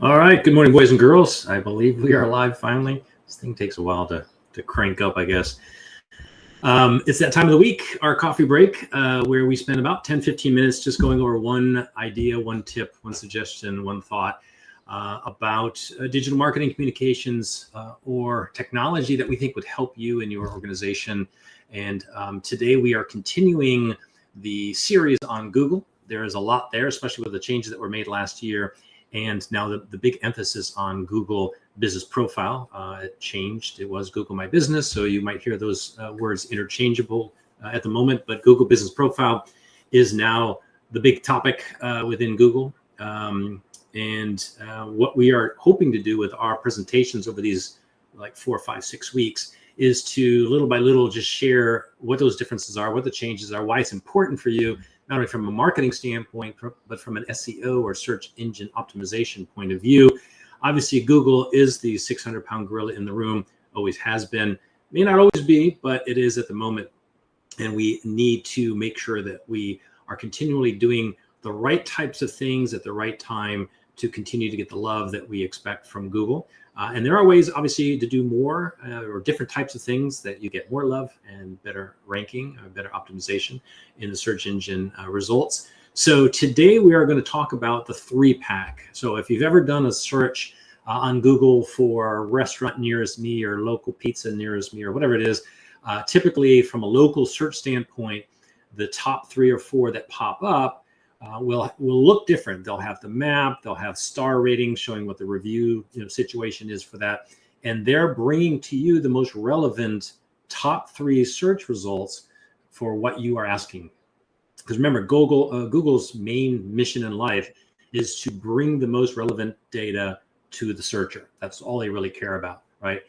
All right. Good morning, boys and girls. I believe we are live finally. This thing takes a while to crank up, I guess. It's that time of the week, our coffee break, where we spend about 10, 15 minutes just going over one idea, one tip, one suggestion, one thought about digital marketing communications or technology that we think would help you in your organization. And today we are continuing the series on Google. There is a lot there, especially with the changes that were made last year. And now the big emphasis on Google Business Profile. It changed. It was Google My Business. So you might hear those words interchangeable at the moment. But Google Business Profile is now the big topic within Google. What we are hoping to do with our presentations over these like 4, 5, 6 weeks is to little by little just share what those differences are, what the changes are, why it's important for you, not only from a marketing standpoint, but from an SEO or search engine optimization point of view. Obviously, Google is the 600-pound gorilla in the room, always has been, may not always be, but it is at the moment. And we need to make sure that we are continually doing the right types of things at the right time to continue to get the love that we expect from Google. And there are ways, obviously, to do more or different types of things that you get more love and better ranking, better optimization in the search engine results. So today we are going to talk about the 3-pack. So if you've ever done a search on Google for restaurant nearest me or local pizza nearest me or whatever it is, typically from a local search standpoint, the top 3 or 4 that pop up will look different. They'll have the map, they'll have star ratings showing what the review situation is for that, and they're bringing to you the most relevant top 3 search results for what you are asking. Because remember, Google's main mission in life is to bring the most relevant data to the searcher. That's all they really care about, right?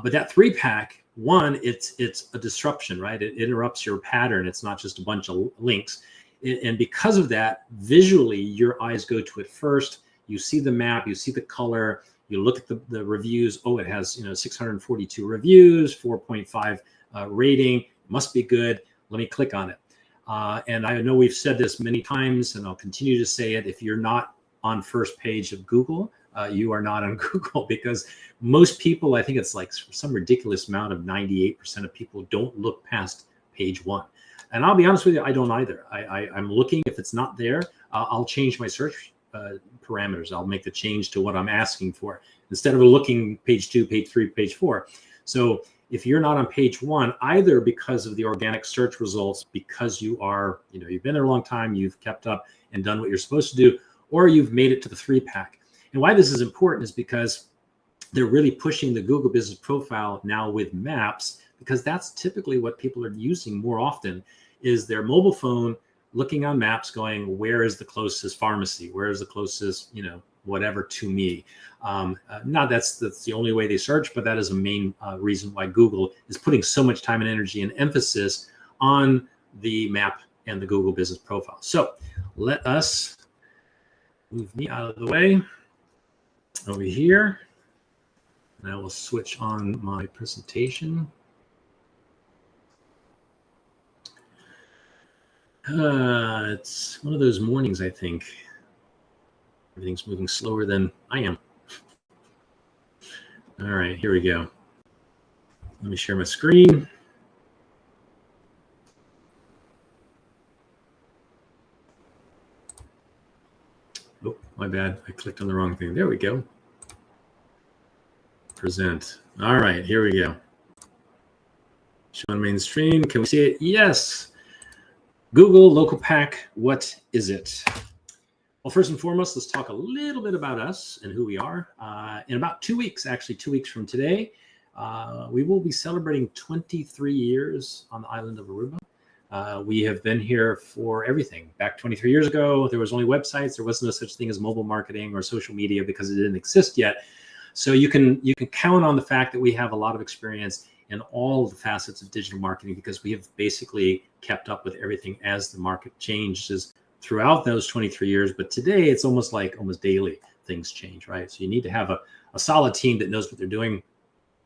But that 3-pack, one, it's a disruption, right? It interrupts your pattern. It's not just a bunch of links. And because of that, visually, your eyes go to it first. You see the map, you see the color, you look at the reviews. Oh, it has 642 reviews, 4.5 rating. Must be good. Let me click on it. And I know we've said this many times, and I'll continue to say it. If you're not on first page of Google, you are not on Google, because most people, I think it's like some ridiculous amount of 98% of people don't look past page 1. And I'll be honest with you, I don't either. I'm looking. If it's not there, I'll change my search parameters. I'll make the change to what I'm asking for instead of looking page 2, page 3, page 4. So if you're not on page 1, either because of the organic search results, because you are, you've been there a long time, you've kept up and done what you're supposed to do, or you've made it to the 3-pack. And why this is important is because they're really pushing the Google Business Profile now with maps, because that's typically what people are using more often, is their mobile phone looking on maps going, where is the closest pharmacy? Where is the closest, whatever to me? Not that's the only way they search, but that is a main reason why Google is putting so much time and energy and emphasis on the map and the Google Business Profile. So let us move me out of the way over here. And I will switch on my presentation. It's one of those mornings, I think. Everything's moving slower than I am. All right, here we go. Let me share my screen. Oh, my bad. I clicked on the wrong thing. There we go. Present. All right, here we go. Show on main stream. Can we see it? Yes. Google Local Pack, what is it? Well, first and foremost, let's talk a little bit about us and who we are. In about 2 weeks, actually 2 weeks from today, we will be celebrating 23 years on the island of Aruba. We have been here for everything. Back 23 years ago, there was only websites. There was no such thing as mobile marketing or social media because it didn't exist yet. So you can count on the fact that we have a lot of experience in all of the facets of digital marketing, because we have basically kept up with everything as the market changes throughout those 23 years. But today it's almost daily things change, right? So you need to have a solid team that knows what they're doing.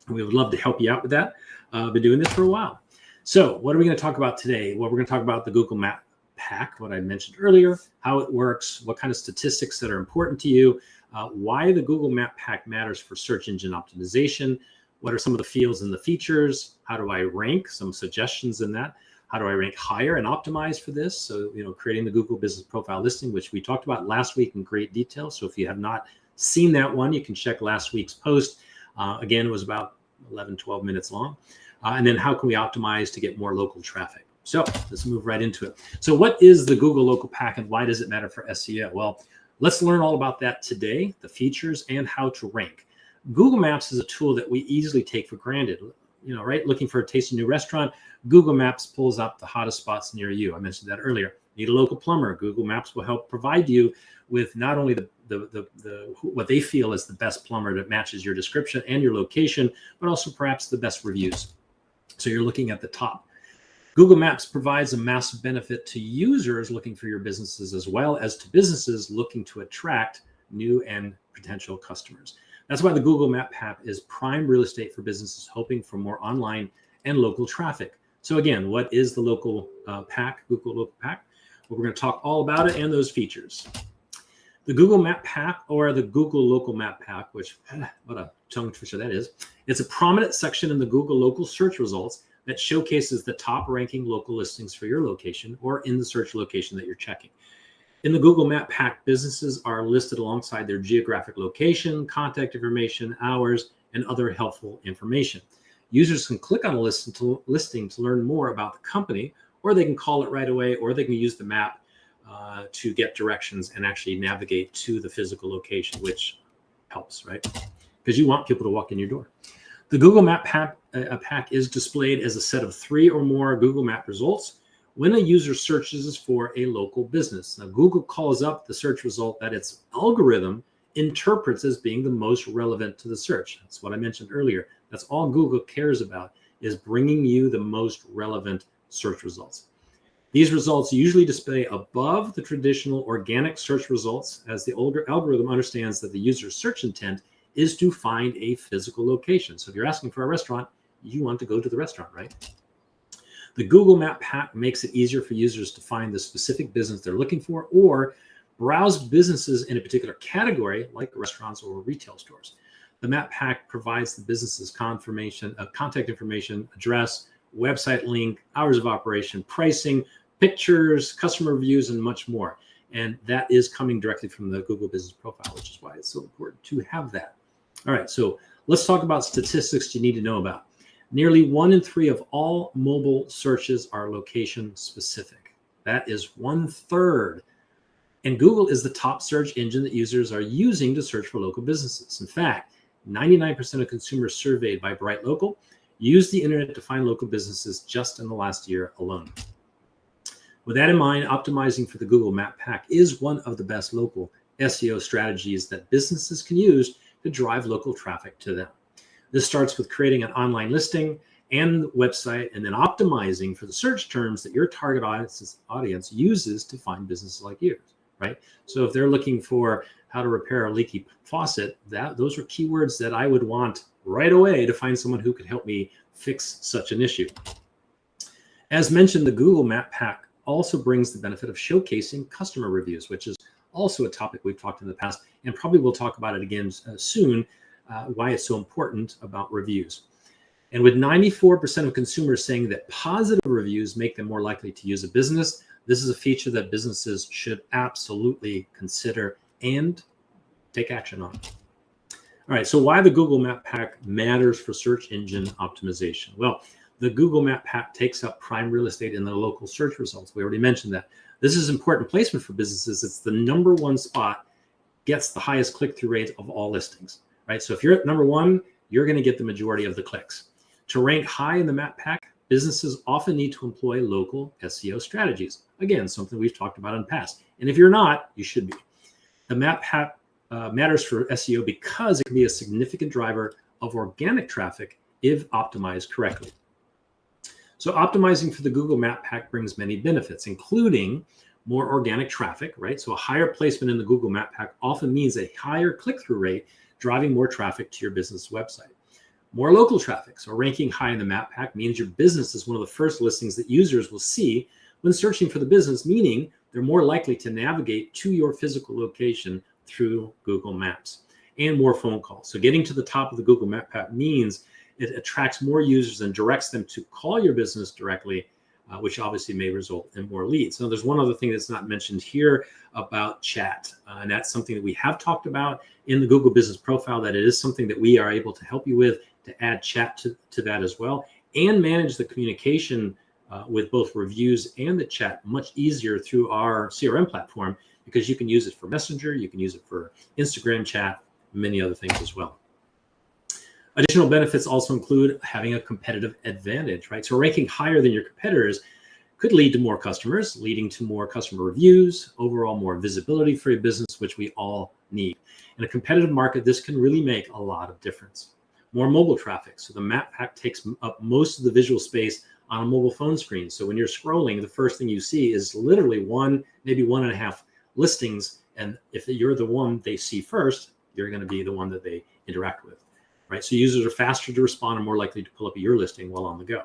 We would love to help you out with that. Been doing this for a while. So what are we going to talk about today? Well, we're going to talk about the Google Map Pack, what I mentioned earlier, how it works, what kind of statistics that are important to you, why the Google Map Pack matters for search engine optimization, what are some of the fields and the features, how do I rank, some suggestions in that, how do I rank higher and optimize for this? So, creating the Google Business Profile listing, which we talked about last week in great detail. So if you have not seen that one, you can check last week's post. Again, it was about 11, 12 minutes long. And then how can we optimize to get more local traffic? So let's move right into it. So what is the Google Local Pack and why does it matter for SEO? Well, let's learn all about that today, the features and how to rank. Google Maps is a tool that we easily take for granted. Right? Looking for a tasty new restaurant, Google Maps pulls up the hottest spots near you. I mentioned that earlier. Need a local plumber, Google Maps will help provide you with not only the what they feel is the best plumber that matches your description and your location, but also perhaps the best reviews. So you're looking at the top. Google Maps provides a massive benefit to users looking for your businesses as well as to businesses looking to attract new and potential customers. That's why the Google Map Pack is prime real estate for businesses hoping for more online and local traffic. So again, what is the local pack, Google Local Pack? Well, we're going to talk all about it and those features. The Google Map Pack, or the Google Local Map Pack, which, what a tongue twister that is. It's a prominent section in the Google local search results that showcases the top ranking local listings for your location or in the search location that you're checking. In the Google Map Pack, businesses are listed alongside their geographic location, contact information, hours, and other helpful information. Users can click on a listing to learn more about the company, or they can call it right away, or they can use the map to get directions and actually navigate to the physical location, which helps, right? Because you want people to walk in your door. The Google Map Pack is displayed as a set of 3 or more Google Map results when a user searches for a local business. Now, Google calls up the search result that its algorithm interprets as being the most relevant to the search. That's what I mentioned earlier. That's all Google cares about, is bringing you the most relevant search results. These results usually display above the traditional organic search results, as the algorithm understands that the user's search intent is to find a physical location. So if you're asking for a restaurant, you want to go to the restaurant, right? The Google Map Pack makes it easier for users to find the specific business they're looking for or browse businesses in a particular category like restaurants or retail stores. The Map Pack provides the business's contact information, address, website link, hours of operation, pricing, pictures, customer reviews, and much more. And that is coming directly from the Google Business Profile, which is why it's so important to have that. All right, so let's talk about statistics you need to know about. Nearly 1 in 3 of all mobile searches are location specific. That is 1/3. And Google is the top search engine that users are using to search for local businesses. In fact, 99% of consumers surveyed by Bright Local use the internet to find local businesses just in the last year alone. With that in mind, optimizing for the Google Map Pack is one of the best local SEO strategies that businesses can use to drive local traffic to them. This starts with creating an online listing and website, and then optimizing for the search terms that your target audience uses to find businesses like yours, right? So if they're looking for how to repair a leaky faucet, those are keywords that I would want right away to find someone who could help me fix such an issue. As mentioned, the Google Map Pack also brings the benefit of showcasing customer reviews, which is also a topic we've talked in the past, and probably we'll talk about it again soon, why it's so important about reviews. And with 94% of consumers saying that positive reviews make them more likely to use a business, this is a feature that businesses should absolutely consider and take action on. All right, so why the Google Map Pack matters for search engine optimization? Well, the Google Map Pack takes up prime real estate in the local search results. We already mentioned that. This is important placement for businesses. It's the number 1 spot, gets the highest click-through rate of all listings, right? So if you're at number 1, you're going to get the majority of the clicks. To rank high in the Map Pack, businesses often need to employ local SEO strategies. Again, something we've talked about in the past. And if you're not, you should be. The Map Pack matters for SEO because it can be a significant driver of organic traffic if optimized correctly. So optimizing for the Google Map Pack brings many benefits, including more organic traffic, right? So a higher placement in the Google Map Pack often means a higher click-through rate, driving more traffic to your business website. More local traffic. So ranking high in the Map Pack means your business is one of the first listings that users will see when searching for the business, meaning they're more likely to navigate to your physical location through Google Maps, and more phone calls. So getting to the top of the Google Map app means it attracts more users and directs them to call your business directly, which obviously may result in more leads. Now, there's one other thing that's not mentioned here about chat, and that's something that we have talked about in the Google Business Profile, that it is something that we are able to help you with, to add chat to that as well, and manage the communication with both reviews and the chat much easier through our CRM platform, because you can use it for Messenger, you can use it for Instagram chat, many other things as well. Additional benefits also include having a competitive advantage, right? So ranking higher than your competitors could lead to more customers, leading to more customer reviews, overall more visibility for your business, which we all need. In a competitive market, this can really make a lot of difference. More mobile traffic. So the map pack takes up most of the visual space on a mobile phone screen. So when you're scrolling, the first thing you see is literally one, maybe 1.5 listings. And if you're the one they see first, you're going to be the one that they interact with, right? So users are faster to respond and more likely to pull up your listing while on the go.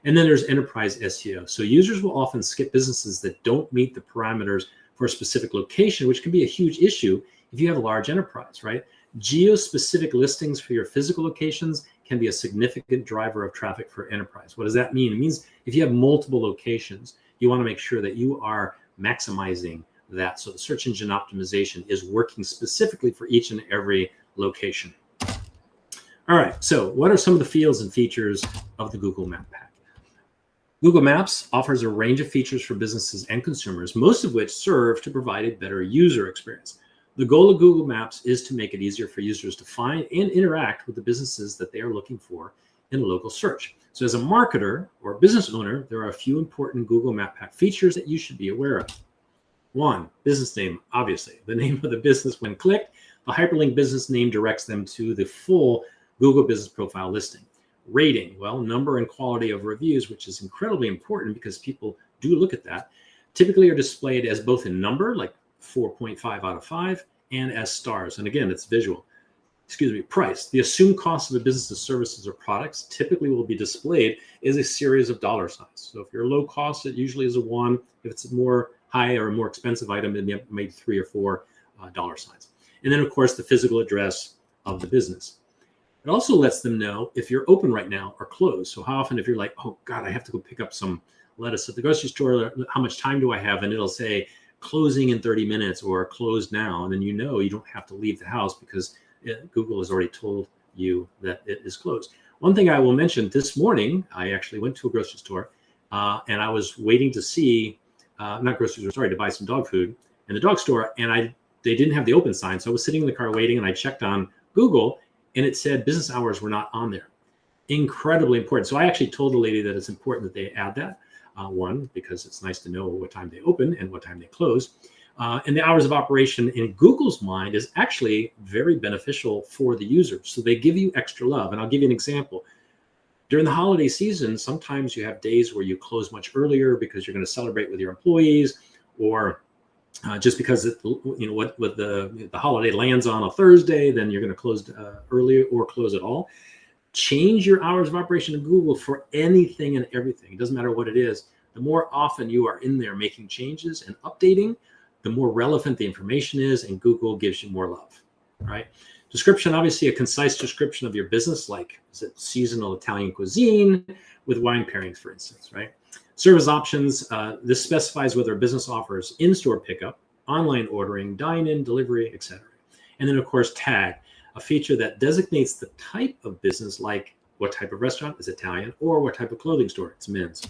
And then there's enterprise SEO. So users will often skip businesses that don't meet the parameters for a specific location, which can be a huge issue if you have a large enterprise, right? Geo-specific listings for your physical locations can be a significant driver of traffic for enterprise. What does that mean? It means if you have multiple locations, you want to make sure that you are maximizing that. So the search engine optimization is working specifically for each and every location. All right, so what are some of the fields and features of the Google Map Pack? Google Maps offers a range of features for businesses and consumers, most of which serve to provide a better user experience. The goal of Google Maps is to make it easier for users to find and interact with the businesses that they are looking for in a local search. So as a marketer or business owner, there are a few important Google Map Pack features that you should be aware of. One, business name, obviously. The name of the business when clicked, the hyperlink business name directs them to the full Google Business Profile listing. Rating, well, number and quality of reviews, which is incredibly important because people do look at that, typically are displayed as both in number, like 4.5 out of 5, and as stars. And again, it's visual. Price. The assumed cost of the business's services or products typically will be displayed as a series of dollar signs. So if you're low cost, it usually is a 1. If it's a more high or a more expensive item, then maybe 3 or 4 dollar signs. And then, of course, the physical address of the business. It also lets them know if you're open right now or closed. So how often if you're like, oh God, I have to go pick up some lettuce at the grocery store, how much time do I have? And it'll say closing in 30 minutes or closed now. And then you know you don't have to leave the house because Google has already told you that it is closed. One thing I will mention, this morning, I actually went to a grocery store and I was waiting to see, to buy some dog food in the dog store. And they didn't have the open sign. So I was sitting in the car waiting and I checked on Google and it said business hours were not on there. Incredibly important. So I actually told the lady that it's important that they add that. One, because it's nice to know what time they open and what time they close. And the hours of operation in Google's mind is actually very beneficial for the user. So they give you extra love. And I'll give you an example. During the holiday season, sometimes you have days where you close much earlier because you're going to celebrate with your employees, or just because the holiday lands on a Thursday, then you're going to close earlier or close at all. Change your hours of operation in Google for anything and everything. It doesn't matter what it is. The more often you are in there making changes and updating, the more relevant the information is, and Google gives you more love, right? Description, obviously a concise description of your business, like is it seasonal Italian cuisine with wine pairings, for instance, right? Service options, this specifies whether a business offers in-store pickup, online ordering, dine-in, delivery, etc. And then of course, tag, a feature that designates the type of business, like what type of restaurant is Italian, or what type of clothing store, it's men's.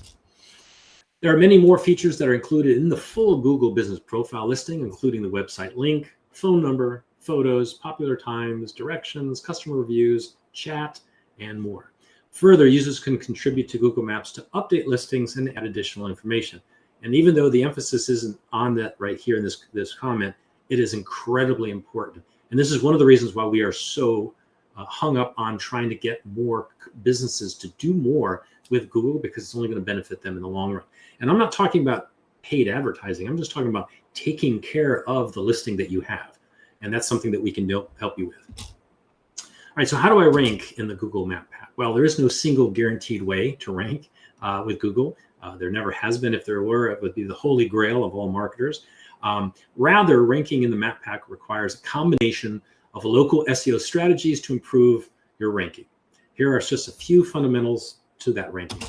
There are many more features that are included in the full Google Business Profile listing, including the website link, phone number, photos, popular times, directions, customer reviews, chat, and more. Further, users can contribute to Google Maps to update listings and add additional information. And even though the emphasis isn't on that right here in this comment, it is incredibly important. And this is one of the reasons why we are so hung up on trying to get more businesses to do more with Google, because it's only going to benefit them in the long run. And I'm not talking about paid advertising. I'm just talking about taking care of the listing that you have. And that's something that we can help you with. All right, so how do I rank in the Google Map Pack? Well, there is no single guaranteed way to rank with Google. There never has been. If there were, it would be the holy grail of all marketers. Rather, ranking in the map pack requires a combination of local SEO strategies to improve your ranking. Here are just a few fundamentals to that ranking.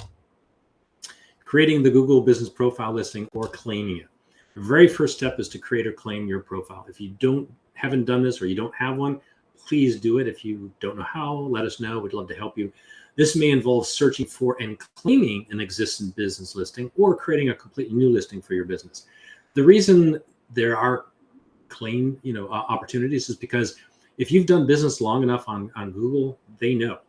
Creating the Google Business Profile listing or claiming it. The very first step is to create or claim your profile. If you haven't done this or you don't have one, please do it. If you don't know how, let us know. We'd love to help you. This may involve searching for and claiming an existing business listing or creating a completely new listing for your business. The reason there are claim opportunities is because if you've done business long enough on Google, they know,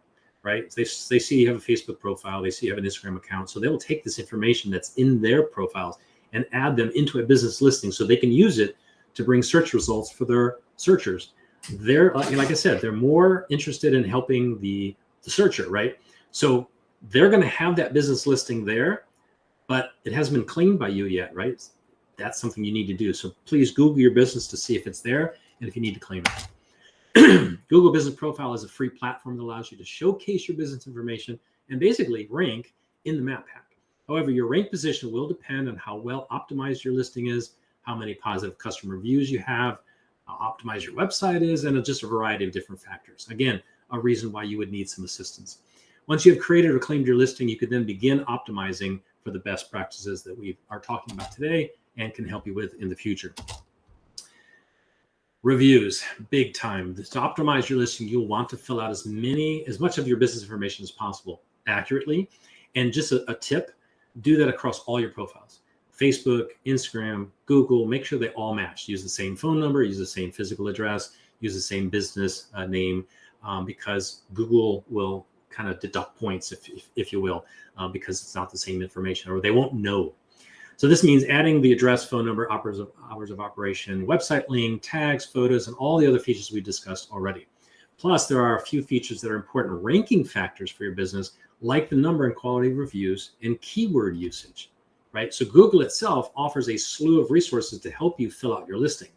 right? They see you have a Facebook profile, they see you have an Instagram account, so they will take this information that's in their profiles and add them into a business listing so they can use it to bring search results for their searchers. They're, like I said, they're more interested in helping the searcher, right? So they're going to have that business listing there, but it hasn't been claimed by you yet, right? That's something you need to do. So please Google your business to see if it's there and if you need to claim it. Google Business Profile is a free platform that allows you to showcase your business information and basically rank in the map pack. However, your rank position will depend on how well optimized your listing is, how many positive customer reviews you have, how optimized your website is, and just a variety of different factors. Again, a reason why you would need some assistance. Once you have created or claimed your listing, you could then begin optimizing for the best practices that we are talking about today and can help you with in the future. Reviews, big time. To optimize your listing, you'll want to fill out as much of your business information as possible accurately. And just a tip, do that across all your profiles. Facebook, Instagram, Google, make sure they all match. Use the same phone number, use the same physical address, use the same business name, because Google will kind of deduct points, if you will, because it's not the same information, or they won't know. So this means adding the address, phone number, hours of operation, website link, tags, photos, and all the other features we discussed already. Plus, there are a few features that are important ranking factors for your business, like the number and quality of reviews and keyword usage, right? So Google itself offers a slew of resources to help you fill out your listing.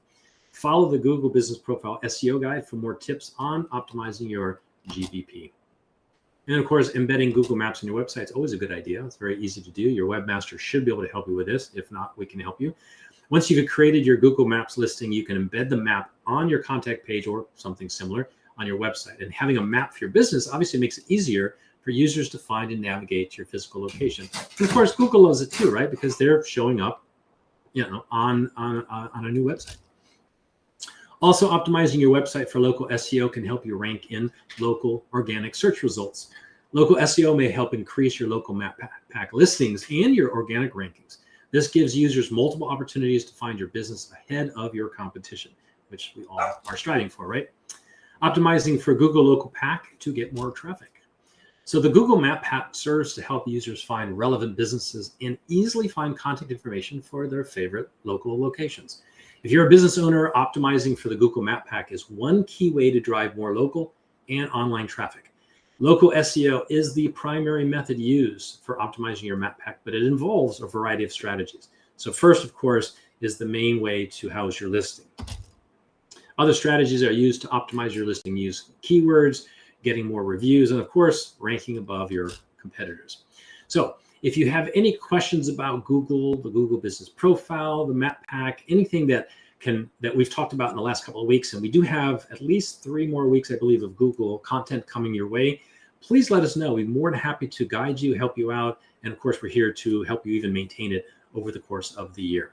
Follow the Google Business Profile SEO guide for more tips on optimizing your GBP. And of course, embedding Google Maps in your website is always a good idea. It's very easy to do. Your webmaster should be able to help you with this. If not, we can help you. Once you've created your Google Maps listing, you can embed the map on your contact page or something similar on your website. And having a map for your business obviously makes it easier for users to find and navigate your physical location. And of course, Google loves it too, right? Because they're showing up, on a new website. Also, optimizing your website for local SEO can help you rank in local organic search results. Local SEO may help increase your local map pack listings and your organic rankings. This gives users multiple opportunities to find your business ahead of your competition, which we all are striving for, right? Optimizing for Google Local Pack to get more traffic. So the Google Map Pack serves to help users find relevant businesses and easily find contact information for their favorite local locations. If you're a business owner, optimizing for the Google Map Pack is one key way to drive more local and online traffic. Local SEO is the primary method used for optimizing your map pack, but it involves a variety of strategies. So first, of course, is the main way to house your listing. Other strategies are used to optimize your listing. Use keywords, getting more reviews, and of course, ranking above your competitors. So if you have any questions about Google, the Google Business Profile, the Map Pack, anything that we've talked about in the last couple of weeks, and we do have at least 3 more weeks, I believe, of Google content coming your way, please let us know. We're more than happy to guide you, help you out, and of course, we're here to help you even maintain it over the course of the year.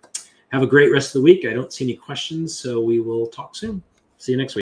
Have a great rest of the week. I don't see any questions, so we will talk soon. See you next week.